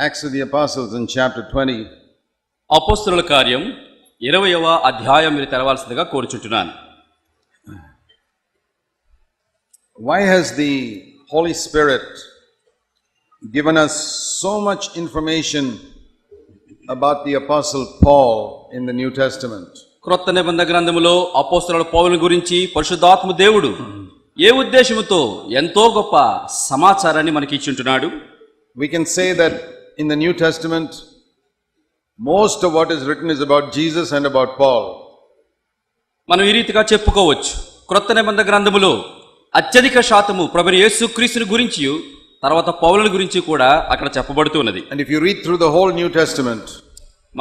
Acts of the Apostles in chapter 20. అపోస్తలుల కార్యం 20వ అధ్యాయం మీరు తెరవాల్సిందిగా కోరుచుంటున్నాను. Why has the Holy Spirit given us so much information about the Apostle Paul in the New Testament? క్రొత్త నిబంధన గ్రంథములో అపోస్తలుల పౌలు గురించి పరిశుద్ధాత్మ దేవుడు ఏ ఉద్దేశముతో ఎంతో గొప్ప సమాచారాన్ని మనకి ఇచ్చుంటున్నాడు. We can say that in the New Testament most of what is written is about Jesus and about Paul. మనం ఈ రీతిగా చెప్పుకోవచ్చు, క్రొత్త నిబంధన గ్రంథములో అత్యధిక శాతము ప్రభువైన యేసుక్రీస్తుని గురించి తర్వాత పౌలుని గురించి కూడా అక్కడ చెప్పబడుతున్నది. And if you read through the whole New Testament,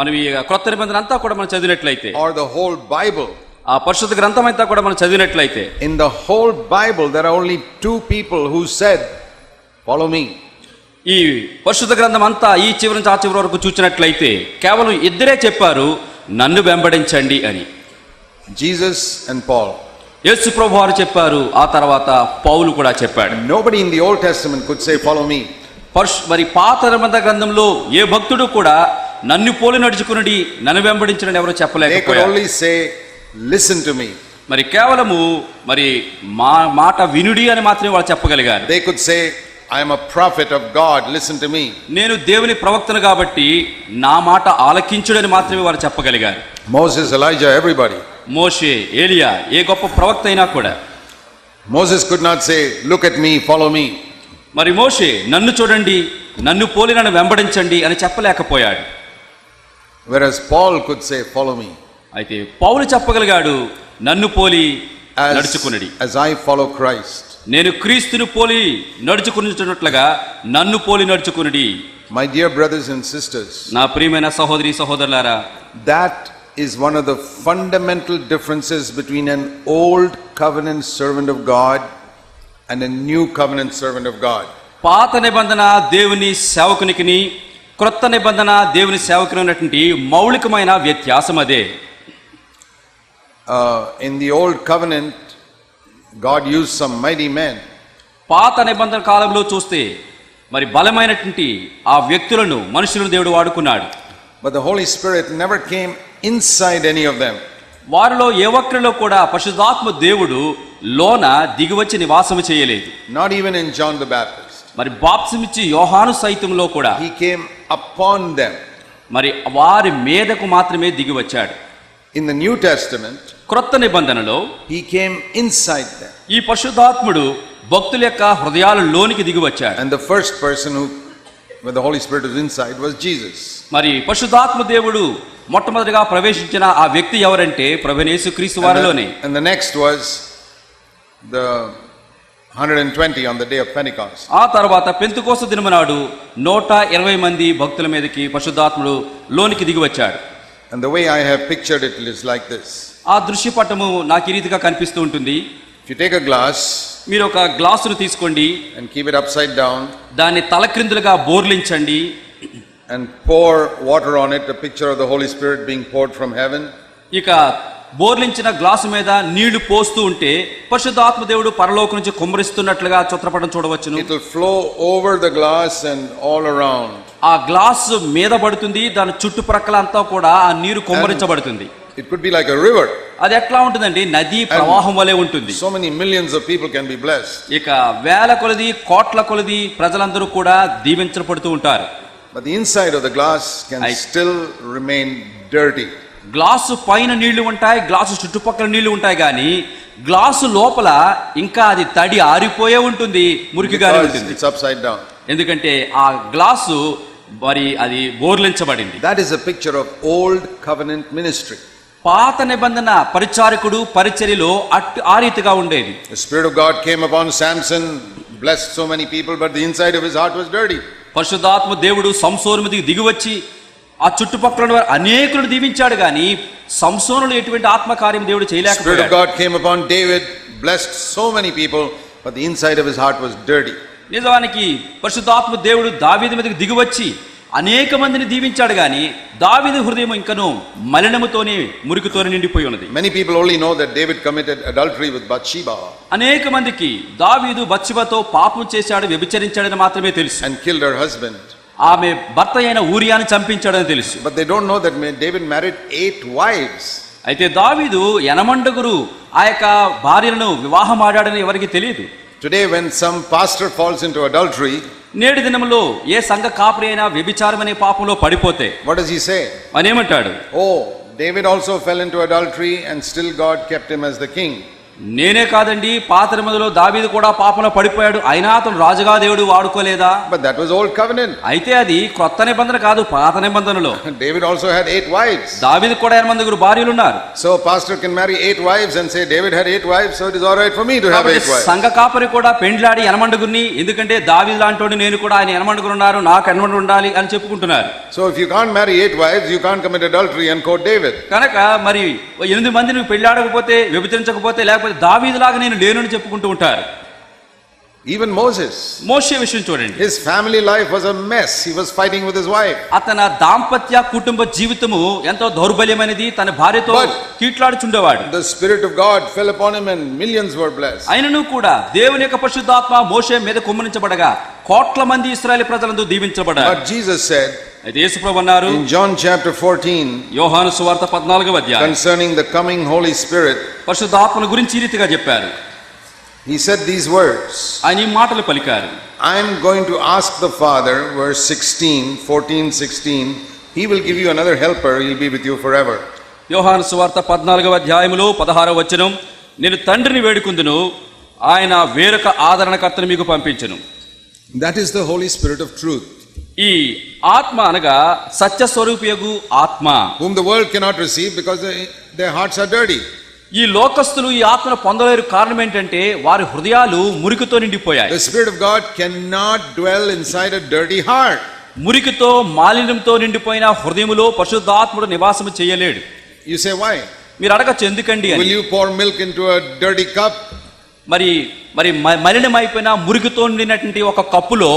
మనం ఈ క్రొత్త నిబంధన అంతా కూడా మనం చదివినట్లయితే, or the whole Bible, ఆ పరిశుద్ధ గ్రంథం అంతా కూడా మనం చదివినట్లయితే, in the whole Bible there are only two people who said, "Follow me." ఈ పరిశుద్ధ గ్రంథం అంతా ఈ చివరి నుంచి ఆ చివరి వరకు చూసినట్లయితే కేవలం ఇద్దరే చెప్పారు, నన్ను వెంబడించండి అని. Jesus and Paul. యేసు ప్రభువు వారు చెప్పారు, ఆ తర్వాత పౌలు కూడా చెప్పాడు. Nobody in the Old Testament could say, "Follow me." మరి పాత నిబంధన గ్రంథంలో ఏ భక్తుడు కూడా నన్ను పోలి నడుచుకుని నన్ను వెంబడించని ఎవరు They could చెప్పలేకపోయారు. only say, "Listen to me." మరి కేవలము మరి మాట వినుడి అని మాత్రమే వాళ్ళు చెప్పగలిగారు. They could say, "I am a prophet of God, listen to me." నేను దేవుని ప్రవక్తను కాబట్టి నా మాట ఆలకించుడని మాత్రమే వారు చెప్పగలిగారు. Moses, Elijah, everybody. మోషే, ఏలియా, ఏ గొప్ప ప్రవక్త అయినా కూడా Moses could not say, "Look at me, follow me." మరి మోషే నన్ను చూడండి, నన్ను పోలి నన్ను వెంబడించండి అని చెప్పలేకపోయాడు. Whereas Paul could say, "Follow me." అయితే పౌలు చెప్పగలిగాడు, నన్ను పోలి నడుచుకునడి. As I follow Christ. నేను క్రీస్తును పోలి నడుచుకున్నట్లుగా నన్ను పోలి నడుచుకునడి. My dear brothers and sisters, నా ప్రియమైన సహోదరి సహోదరులారా, that is one of the fundamental differences between an old covenant servant of God and a new covenant servant of God. పాత నిబంధన దేవుని సేవకునికి, క్రొత్త నిబంధన దేవుని సేవకుని ఉన్నటువంటి మౌలికమైన వ్యత్యాసం అదే. In the old covenant, God used some mighty men. పాత నిబంధన కాలంలో చూస్తే మరి బలమైనటువంటి ఆ వ్యక్తులను, మనుషులను దేవుడు వాడుకున్నాడు. But the Holy Spirit never came inside any of them. వారిలో ఏ ఒక్కరిలో కూడా పరిశుద్ధాత్మ దేవుడు లోన దిగివచ్చి నివాసము చేయలేదు. Not even in John the Baptist. మరి బాప్తిసమిచ్చి యోహాను సైతంలో కూడా He came upon them. మరి వారి మీదకు మాత్రమే దిగి వచ్చాడు. In the New Testament, క్రొత్త నిబంధనలో He came inside them. ఈ పరిశుద్ధాత్ముడు భక్తుల యొక్క హృదయాలలోనికి దిగి వచ్చాడు. And the first person when the Holy Spirit was inside was Jesus. మరి పరిశుద్ధాత్మ దేవుడు మొట్టమొదటిగా ప్రవేశించిన ఆ వ్యక్తి ఎవరంటే ప్రభువైన యేసుక్రీస్తు వారిలోనే. And the next was the 120 on the day of Pentecost. ఆ తర్వాత పెంతెకోస్తు దినము నాడు 120 మంది భక్తుల మీదకి పరిశుద్ధాత్ముడు లోనికి దిగి వచ్చాడు. And the way I have pictured it is like this. ఆ దృశ్యపటము నాకు ఈ రీతిగా కనిపిస్తూ ఉంటుంది. If you take a glass, మీరు ఒక గ్లాసును తీసుకోండి, and keep it upside down, దాన్ని తలక్రిందులుగా బోర్లించండి, and pour water on it, a picture of the Holy Spirit being poured from heaven. ఇక బోర్లించిన గ్లాసు మీద నీళ్లు పోస్తూ ఉంటే పరిశుద్ధాత్మ దేవుడు పరలోకం నుంచి కుమ్మరిస్తున్నట్లుగా చిత్రపటం చూడవచ్చును. It will flow over the glass and all around. ఆ గ్లాసు మీద పడుతుంది, దాని చుట్టుప్రక్కల అంతా కూడా ఆ నీరు కుమ్మరించబడుతుంది. It could be like a river. అది ఎట్లా ఉంటుందండి? నదీ ప్రవాహం వలె ఉంటుంది. So many millions of people can be blessed. ఇక వేల కొలది, కోట్ల కొలది ప్రజలందరూ కూడా దీవించబడుతూ ఉంటారు. But the inside of the glass can still remain dirty. Glass పైన నీళ్లు ఉంటాయి, గ్లాసు చుట్టుపక్కల నీళ్లు ఉంటాయి, కానీ గ్లాసు లోపల ఇంకా అది తడి ఆరిపోయే ఉంటుంది, మురికిగానే ఉంటుంది. It's upside down. ఎందుకంటే ఆ గ్లాసు మరి అది బోర్లించబడింది. That is a picture of old covenant ministry. పాత నిబంధన పరిచారకుడు పరిచర్యలో ఆ రీతిగా ఉండేది. The Spirit of God came upon Samson, blessed so many people, but the inside of his heart was dirty. పరిశుద్ధాత్మ దేవుడు సంసోను మీదకి దిగివచ్చి ఆ చుట్టుపక్కల అనేకులను దీవించాడు, కానీ సంసోనులు ఎటువంటి ఆత్మకార్యం దేవుడు చేయలేకపోయాడు. Spirit of God came upon David, blessed so many people, but the inside of his heart was dirty. నిజానికి పరిశుద్ధాత్మ దేవుడు దావీదు మీదకి దిగివచ్చి అనేక మందిని దీవించాడు, కానీ దావీదు హృదయం ఇంకను మలినముతోనే, మురికితోనే నిండిపోయి ఉన్నది. Many people only know that David committed adultery with Bathsheba. అనేక మందికి దావీదు బత్షెబతో పాపం చేశాడు, వ్యభిచరించాడని మాత్రమే తెలుసు. And killed her husband. ఆమె భర్త అయిన ఊరియాని చంపించాడని తెలుసు. But they don't know that David married 8 wives. అయితే దావీదు యనమండగురు ఆ యొక్క భార్యలను వివాహం ఆడాడని ఎవరికి తెలియదు. Today when some pastor falls into adultery, నేటి దినములో ఏ సంఘ కాపురి అయినా వ్యభిచారం అనే పాపంలో పడిపోతే what does he say? అని ఏమంటాడు? Oh, David also fell into adultery and still God kept him as the king. నేనే కాదండి, పాత నిబంధనలో దావీదు కూడా పాపంలో పడిపోయాడు, అయినా అతను రాజుగా దేవుడు వాడుకోలేదా? But that was old covenant. అయితే అది క్రొత్త నిబంధన కాదు, పాత నిబంధనలో. David also had 8 wives. దావీదు కూడా 8 భార్యలు ఉన్నారు. So pastor can marry 8 wives and say David had 8 wives, so it is all right for me to have 8 wives. సంఘ కాపరి కూడా పెండ్లాడి యనమండగురిని, ఎందుకంటే దావీదు లాంటోడు నేను కూడా ఆయన యనమండగురు ఉన్నారు, నాకు యనమండు ఉండాలి అని చెప్పుకుంటున్నారు. So if you can't marry 8 wives, you can't commit adultery and quote David. కనుక మరి 8 మంది నువ్వు పెళ్లాడకపోతే, వ్యభిచరించకపోతే, లేకపోతే దావీదులాగా నేను లేను అని చెప్పుకుంటూ ఉంటారు. Even Moses, మోషే విషయం చూడండి. his family life was a mess. He was fighting with his wife. అతని దాంపత్య కుటుంబ జీవితము ఎంతో దౌర్బల్యమైనది, తన భార్యతో కీట్లాడుచుండేవాడు. The spirit of God fell upon him and millions were blessed. అయినను కూడా దేవుని యొక్క పరిశుద్ధాత్మ మోషే మీద కుమ్మరించబడగా కోట్ల మంది ఇశ్రాయేలు ప్రజలందు దీవించబడ్డారు. But Jesus said, అయితే యేసు ప్రభువు అన్నారు in John chapter 14, యోహాను సువార్త 14వ అధ్యాయం concerning the coming Holy Spirit, పరిశుద్ధాత్మను గురించి ఈ రీతిగా చెప్పారు. he said these words, ఆయన ఈ మాటలు పలికారు. I am going to ask the Father, verse 14:16, he will give you another helper, he'll be with you forever. యోహాను సువార్త 14వ అధ్యాయములో 16వ వచనం, నేను తండ్రిని వేడుకుందును, ఆయన వేరొక ఆదరణకర్తను మీకు పంపించును. That is the Holy Spirit of truth, ఈ ఆత్మ అనగా సత్య స్వరూపియగు ఆత్మ, whom the world cannot receive because their hearts are dirty. ఈ లోకస్తులు ఈ ఆత్మను పొందలేరు. కారణం ఏంటంటే వారి హృదయాలు మురికితో నిండిపోయాయి. The Spirit of God cannot dwell inside a dirty heart. మురికితో మాలిన్యంతో నిండిపోయిన హృదయములో పరిశుద్ధాత్ముడు నివాసము చేయలేడు. You say why? మీరు అడగచ్చు ఎందుకండి అని. Will you pour milk into a dirty cup? మరి మలినమైపోయిన మురికితో నిండినటువంటి ఒక కప్పులో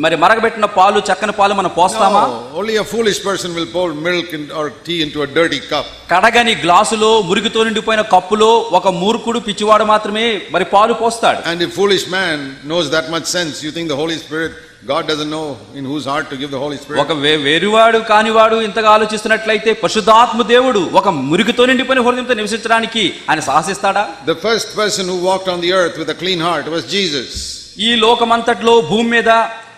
మరి మరగబెట్టిన పాలు, చక్కని పాలు మనం పోస్తామా? No, only a foolish person will pour milk or tea into a dirty cup. కడగని గ్లాసులో మురికితో నిండిపోయిన కప్పులో ఒక మూర్ఖుడు, పిచ్చివాడు మాత్రమే మరి పాలు పోస్తాడు. And if foolish man knows that much sense, you think the Holy Spirit, God doesn't know in whose heart to give the Holy Spirit? ఒక వేరువాడు కానివాడు ఇంతగా ఆలోచిస్తున్నట్లయితే పరిశుద్ధాత్మ దేవుడు ఒక మురికితో నిండిపోయిన హృదయంతో నివసించడానికి ఆయన సాహసిస్తాడా? The first person who walked on the earth with a clean heart was Jesus. ఈ లోకమంతట్లో భూమి మీద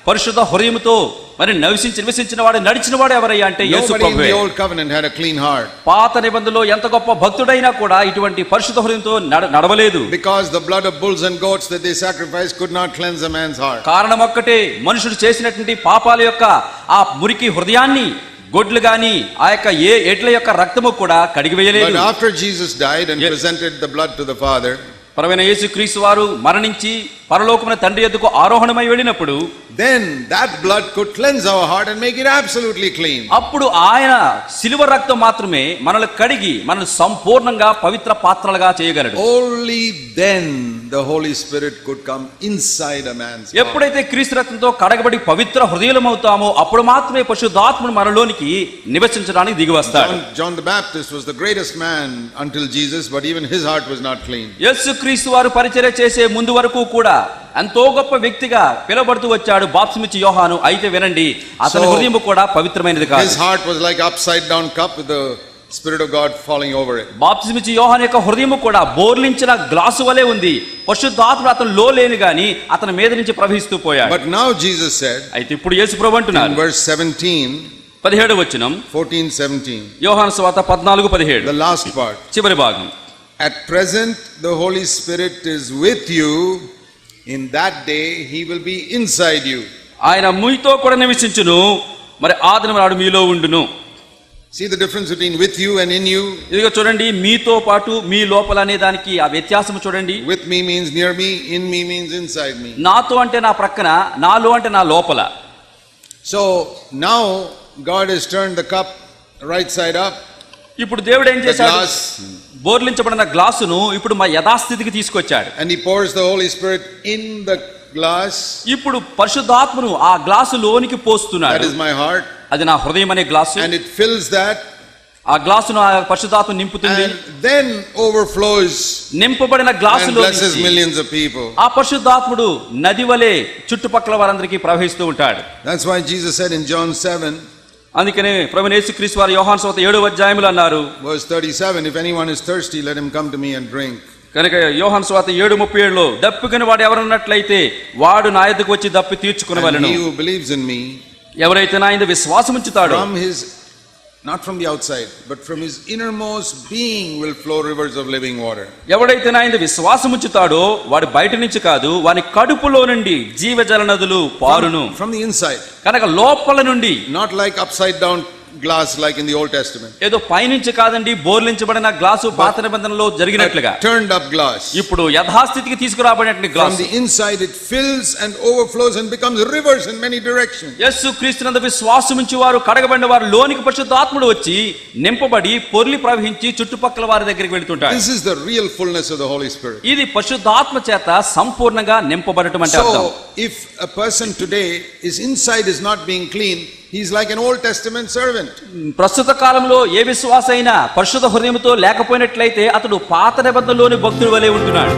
పరిశుద్ధ హృదయముతో మరి నివసించిన వాడు, నడిచిన వాడు ఎవరయ్యా అంటే యేసు ప్రభువే. Nobody in the old covenant had a clean heart. పాత నిబంధనలో ఎంత గొప్ప భక్తుడైనా కూడా ఇటువంటి పరిశుద్ధ హృదయంతో నడవలేదు. Because the blood of bulls and goats that they sacrificed could not cleanse a man's heart. కారణం ఒక్కటే, మనుషుడు చేసినటువంటి పాపాల యొక్క ఆ మురికి హృదయాన్ని గొడ్లు గాని ఆ యొక్క ఏ ఎడ్ల యొక్క రక్తము కూడా కడిగివేయలేదు. But after Jesus died and presented the blood to the Father, ప్రభువైన యేసుక్రీస్తు వారు మరణించి పరలోకమున తండ్రి యొద్దకు ఆరోహణమై వెళ్ళినప్పుడు then that blood could cleanse our heart and make it absolutely clean. అప్పుడు ఆయన శిలువ రక్తం మాత్రమే మనల్ని కడిగి మనల్ని సంపూర్ణంగా పవిత్ర పాత్రలుగా చేయగలడు. Only then the Holy Spirit could come inside a man's heart. ఎప్పుడైతే క్రీస్తు రక్తంతో కడగబడి పవిత్ర హృదయమవుతామో అప్పుడు మాత్రమే పరిశుద్ధాత్ముడు మనలోనికి నివసించడానికి దిగి వస్తాడు. John the Baptist was the greatest man until Jesus, but even his heart was not clean. యేసుక్రీస్తు వారు పరిచర్య చేసే ముందు వరకు కూడా ఎంతో గొప్ప వ్యక్తిగా పిలువబడుతూ వచ్చాడు బాప్తిస్మిచ్చి యోహాను. అయితే వినండి, అతని హృదయం కూడా పవిత్రమైనది కాదు. His heart was like upside down cup with the Spirit of God falling over it. బాప్తిస్మిచ్చి యోహాను యొక్క హృదయం కూడా బోర్లించిన గ్లాసు వలె ఉంది. పరిశుద్ధాత్ముడు అతనిలో లేని గాని అతని మీద నుంచి ప్రవహిస్తూ పోయాడు. But now Jesus said, అయితే ఇప్పుడు యేసు ప్రభువు అంటున్నారు in verse 17, 17వ వచనం, 14:17, యోహాను సువార్త 14:17, the last part, చివరి భాగం, at present the Holy Spirit is with you, in that day he will be inside you. ఆయన మీతో కూడా నివసించును, మరి ఆ దినము నాడు మీలో ఉండును. See the difference between with you and in you? ఇదిగో చూడండి, మీతో పాటు మీ లోపల అనే దానికి ఆ వ్యత్యాసం చూడండి. With me means near me, in me means inside me. నాతో అంటే నా ప్రక్కన, నాలో అంటే నా లోపల. So now God has turned the cup right side up. ఇప్పుడు దేవుడు ఏం చేశాడు? బోర్లించబడిన గ్లాసును ఇప్పుడు మా యథాస్థితికి తీసుకొచ్చాడు. And he pours the Holy Spirit in the glass. ఇప్పుడు పరిశుద్ధాత్మను ఆ గ్లాసు లోనికి పోస్తున్నాడు. That is my heart. అది నా హృదయం అనే glass. And it fills that ఆ గ్లాసును ఆ పరిశుద్ధాత్మ నింపుతుంది. and then overflows నింపబడిన and గ్లాసులో blesses millions of people. ఆ పరిశుద్ధాత్ముడు నది వలె చుట్టుపక్కల వారందరికీ ప్రవహిస్తూ ఉంటాడు. That's why Jesus said in John 7 అందుకనే ప్రభువైన యేసుక్రీస్తు వారు యోహాను సువార్త 7వ అధ్యాయములో అన్నారు, verse 37, if anyone is thirsty, let him come to me and drink. కనుక యోహాను సువార్త 7:37లో దప్పికొని వాడు ఎవరున్నట్లయితే వాడు నా యొద్దకు వచ్చి దప్పి And తీర్చుకొనవలెను. he who believes in me, ఎవరైతే నా యందు విశ్వాసం ఉంచుతాడో, from his, not from the outside, but from his innermost being will flow rivers of living water. ఎవడైతే నా యందు విశ్వాసం ఉంచుతాడో వాడు బయట నుంచి కాదు, వాని కడుపులో నుండి జీవజల నదులు పారును. From the inside, కనుక లోపల నుండి, not like upside down glass like in the Old Testament. ఏదో పైనుంచి కాదండి, బోర్లించబడిన గ్లాసు పాత నిబంధనలో జరిగినట్లుగా Turned up glass. ఇప్పుడు యథాస్థితికి తీసుకురాబడినటువంటి From glass the inside it fills and overflows and becomes rivers in many directions. యేసు క్రీస్తునందు విశ్వాసం ఉంచి వారు కడగబడిన వారు లోనికి పరిశుద్ధాత్ముడు వచ్చి నింపబడి పొర్లి ప్రవహించి చుట్టుపక్కల వారి దగ్గరికి వెళ్తుంటాడు. This is the real fullness of the Holy Spirit. ఇది పరిశుద్ధాత్మ చేత సంపూర్ణంగా నింపబడటం అంటే అర్థం. So if a person today his inside is not being clean, he's like an Old Testament servant. ప్రస్తుత కాలంలో ఏ విశ్వాసైనా పరిశుద్ధ హృదయంతో లేకపోయినట్లయితే అతడు పాత నిబంధనలోని భక్తుడి వలె ఉంటున్నాడు.